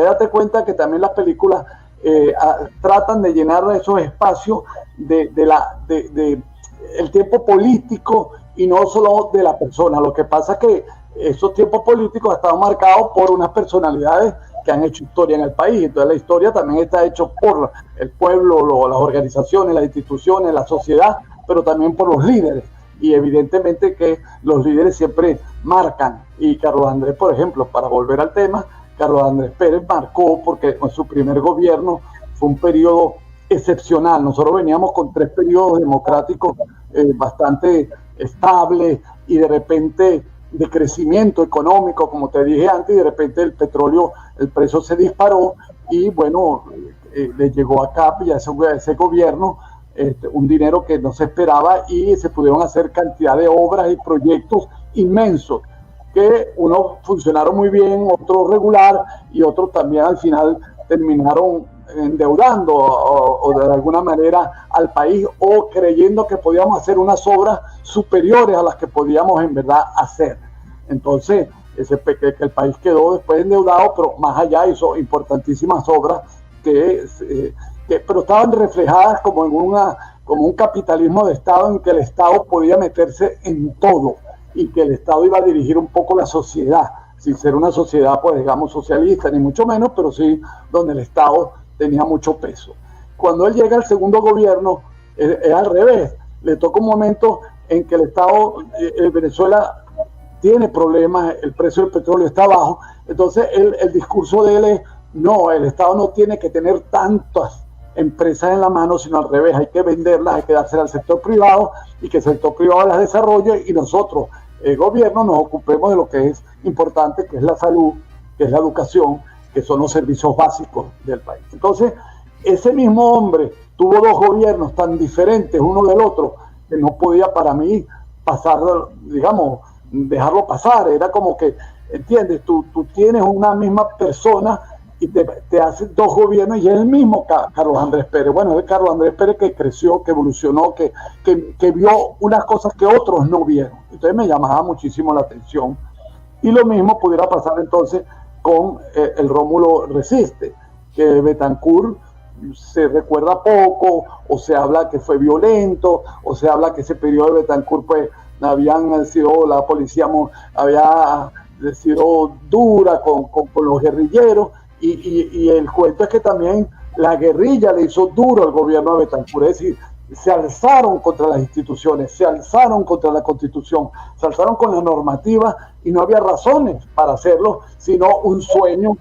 date cuenta que también las películas tratan de llenar esos espacios de el tiempo político y no solo de la persona. Lo que pasa es que esos tiempos políticos han estado marcados por unas personalidades que han hecho historia en el país. Entonces la historia también está hecha por el pueblo, las organizaciones, las instituciones, la sociedad, pero también por los líderes. Y evidentemente que los líderes siempre marcan. Y Carlos Andrés, por ejemplo, para volver al tema, Carlos Andrés Pérez marcó porque con su primer gobierno fue un periodo excepcional. Nosotros veníamos con 3 periodos democráticos bastante estables y de repente de crecimiento económico, como te dije antes, y de repente el petróleo, el precio se disparó y bueno, le llegó acá ya ese gobierno un dinero que no se esperaba y se pudieron hacer cantidad de obras y proyectos inmensos que unos funcionaron muy bien, otros regular y otros también al final terminaron endeudando o de alguna manera al país o creyendo que podíamos hacer unas obras superiores a las que podíamos en verdad hacer. Entonces, que el país quedó después endeudado, pero más allá hizo importantísimas obras pero estaban reflejadas como un capitalismo de Estado en que el Estado podía meterse en todo y que el Estado iba a dirigir un poco la sociedad, sin ser una sociedad, pues digamos, socialista, ni mucho menos, pero sí donde el Estado tenía mucho peso. Cuando él llega al segundo gobierno, es al revés. Le toca un momento en que el Estado, Venezuela tiene problemas, el precio del petróleo está bajo, entonces el discurso de él es, no, el Estado no tiene que tener tantas empresas en la mano, sino al revés, hay que venderlas, hay que dárselas al sector privado y que el sector privado las desarrolle y nosotros, el gobierno, nos ocupemos de lo que es importante, que es la salud, que es la educación, que son los servicios básicos del país. Entonces, ese mismo hombre tuvo 2 gobiernos tan diferentes uno del otro, que no podía para mí pasar, digamos, dejarlo pasar. Era como que, ¿entiendes? Tú tienes una misma persona y te hace 2 gobiernos y es el mismo Carlos Andrés Pérez. Bueno, es Carlos Andrés Pérez que creció, que evolucionó, que vio unas cosas que otros no vieron. Entonces me llamaba muchísimo la atención. Y lo mismo pudiera pasar entonces con el Rómulo Resiste, que Betancur se recuerda poco, o se habla que fue violento, o se habla que ese periodo de Betancur pues habían sido, la policía había sido dura con los guerrilleros, y el cuento es que también la guerrilla le hizo duro al gobierno de Betancur, es decir, se alzaron contra las instituciones, se alzaron contra la Constitución, se alzaron con la normativa y no había razones para hacerlo, sino un sueño